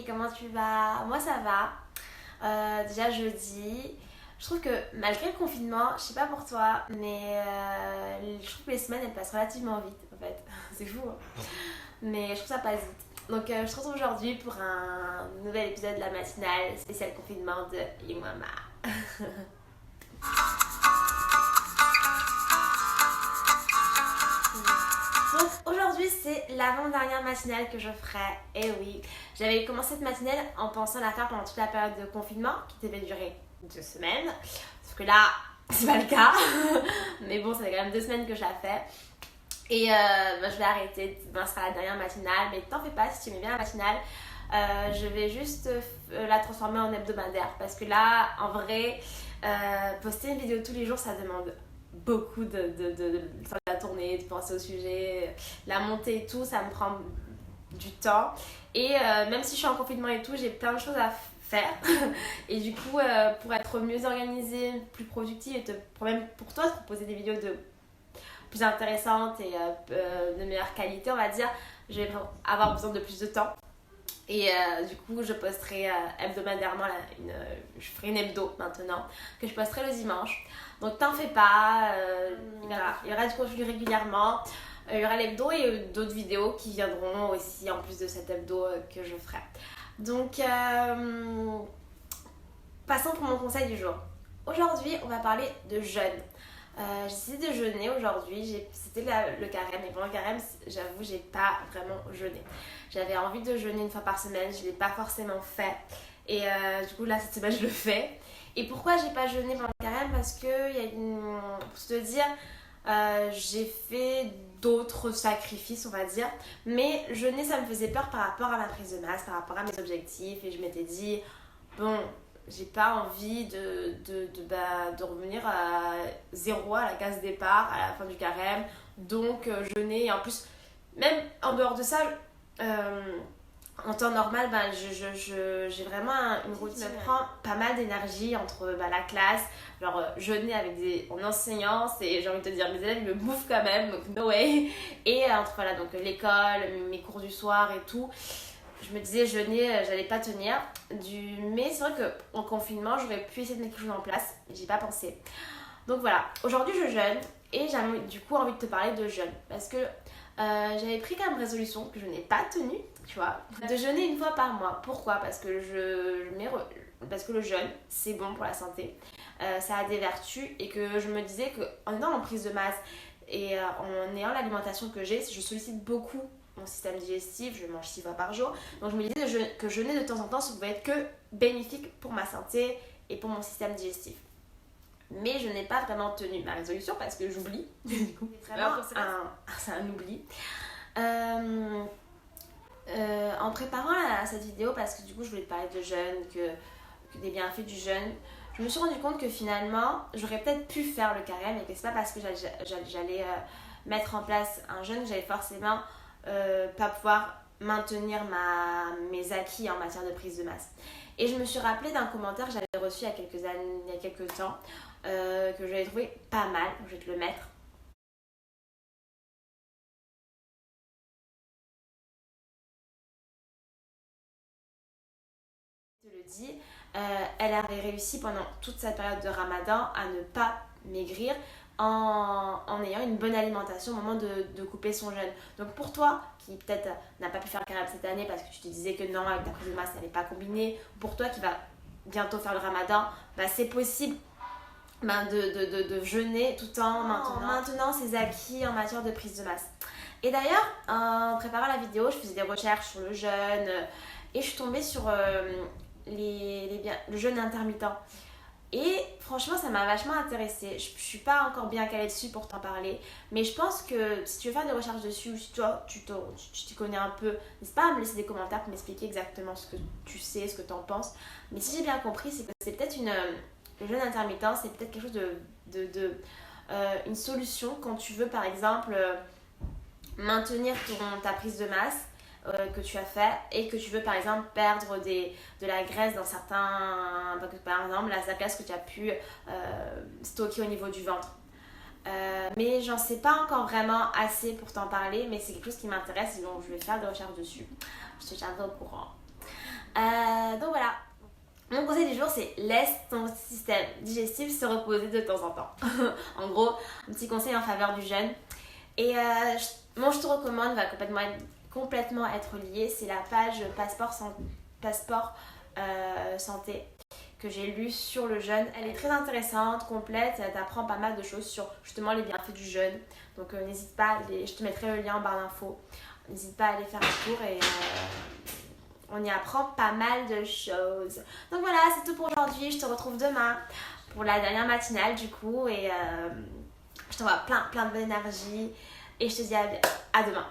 Marie, comment tu vas? Moi ça va. Déjà jeudi. Je trouve que malgré le confinement, je sais pas pour toi, mais je trouve que les semaines elles passent relativement vite en fait. C'est fou, hein. Mais je trouve ça passe vite. Donc je te retrouve aujourd'hui pour un nouvel épisode de la matinale spécial confinement de Yumama. Donc aujourd'hui c'est l'avant-dernière matinale que je ferai. Et oui, j'avais commencé cette matinale en pensant la faire pendant toute la période de confinement qui devait durer 2 semaines. Sauf que là, c'est pas le cas. Mais bon, ça fait quand même 2 semaines que je la fais. Et je vais arrêter, ce sera la dernière matinale. Mais t'en fais pas, si tu aimais bien la matinale, je vais juste la transformer en hebdomadaire. Parce que là, en vrai, poster une vidéo tous les jours, ça demande beaucoup de faire la tournée, de penser au sujet, la montée et tout, ça me prend du temps. Et même si je suis en confinement et tout, j'ai plein de choses à faire. Et du coup, pour être mieux organisée, plus productive et même pour toi, te proposer des vidéos plus intéressantes et de meilleure qualité, on va dire, je vais avoir besoin de plus de temps. Et du coup, je posterai hebdomadairement, je ferai une hebdo maintenant, que je posterai le dimanche. Donc t'en fais pas, il y aura du contenu régulièrement. Il y aura l'hebdo et d'autres vidéos qui viendront aussi en plus de cette hebdo que je ferai. Donc, passons pour mon conseil du jour. Aujourd'hui, on va parler de jeûne. J'ai décidé de jeûner aujourd'hui, c'était le carême, et pendant le carême, j'avoue, j'ai pas vraiment jeûné. J'avais envie de jeûner une fois par semaine, je l'ai pas forcément fait, et du coup là cette semaine je le fais. Et pourquoi j'ai pas jeûné pendant le carême? Parce que, pour te dire, j'ai fait d'autres sacrifices on va dire, mais jeûner ça me faisait peur par rapport à ma prise de masse, par rapport à mes objectifs, et je m'étais dit, bon, j'ai pas envie de revenir à zéro à la case départ à la fin du carême, donc jeûner. Et en plus, même en dehors de ça, en temps normal, j'ai vraiment une routine qui me prend pas mal d'énergie entre la classe, genre jeûner en enseignant, j'ai envie de te dire, mes élèves ils me bouffent quand même, donc no way, et entre voilà, donc l'école, mes cours du soir et tout. Je me disais jeûner, j'allais pas tenir. Mais c'est vrai qu'en confinement, j'aurais pu essayer de mettre quelque chose en place. J'ai pas pensé. Donc voilà, aujourd'hui je jeûne et j'ai du coup envie de te parler de jeûne. Parce que j'avais pris quand même résolution que je n'ai pas tenue, tu vois, de jeûner une fois par mois. Pourquoi? Parce que parce que le jeûne, c'est bon pour la santé. Ça a des vertus et que je me disais qu'en étant en prise de masse et en ayant l'alimentation que j'ai, je sollicite beaucoup mon système digestif, je mange 6 fois par jour. Donc je me disais que jeûner de temps en temps, ça pouvait être que bénéfique pour ma santé et pour mon système digestif. Mais je n'ai pas vraiment tenu ma résolution parce que j'oublie. Du coup, c'est un oubli. En préparant cette vidéo, parce que du coup je voulais te parler de jeûne, que des bienfaits du jeûne, je me suis rendu compte que finalement j'aurais peut-être pu faire le carême et que c'est pas parce que j'allais mettre en place un jeûne que j'allais forcément pas pouvoir maintenir mes acquis en matière de prise de masse. Et je me suis rappelé d'un commentaire que j'avais reçu il y a quelques temps, que j'avais trouvé pas mal, je vais te le mettre. Je te le dis, elle avait réussi pendant toute cette période de Ramadan à ne pas maigrir en ayant une bonne alimentation au moment de couper son jeûne. Donc pour toi, qui peut-être n'a pas pu faire le carême cette année parce que tu te disais que non, avec ta prise de masse, ça n'allait pas combiner, ou pour toi qui va bientôt faire le Ramadan, c'est possible de jeûner tout en maintenant ses acquis en matière de prise de masse. Et d'ailleurs, en préparant la vidéo, je faisais des recherches sur le jeûne et je suis tombée sur le jeûne intermittent. Et franchement, ça m'a vachement intéressée. Je suis pas encore bien calée dessus pour t'en parler, mais je pense que si tu veux faire des recherches dessus, ou si toi tu t'y connais un peu, n'hésite pas à me laisser des commentaires pour m'expliquer exactement ce que tu sais, ce que tu en penses. Mais si j'ai bien compris, c'est que c'est peut-être le jeûne intermittent, c'est peut-être quelque chose une solution quand tu veux par exemple maintenir ta prise de masse que tu as fait et que tu veux par exemple perdre de la graisse dans certains, par exemple la graisse que tu as pu stocker au niveau du ventre. Mais j'en sais pas encore vraiment assez pour t'en parler, mais c'est quelque chose qui m'intéresse et donc je vais faire des recherches dessus. Je te tiendrai au courant. Donc voilà. Mon conseil du jour, c'est laisse ton système digestif se reposer de temps en temps. En gros, un petit conseil en faveur du jeûne. Et je te recommande, va complètement être lié, c'est la page Passeport Santé que j'ai lue sur le jeûne. Elle est très intéressante, complète, elle t'apprend pas mal de choses sur justement les bienfaits du jeûne. Donc n'hésite pas, je te mettrai le lien en barre d'infos. N'hésite pas à aller faire un tour et on y apprend pas mal de choses. Donc voilà, c'est tout pour aujourd'hui. Je te retrouve demain pour la dernière matinale du coup. Et je t'envoie plein de bonne énergie. Et je te dis à demain.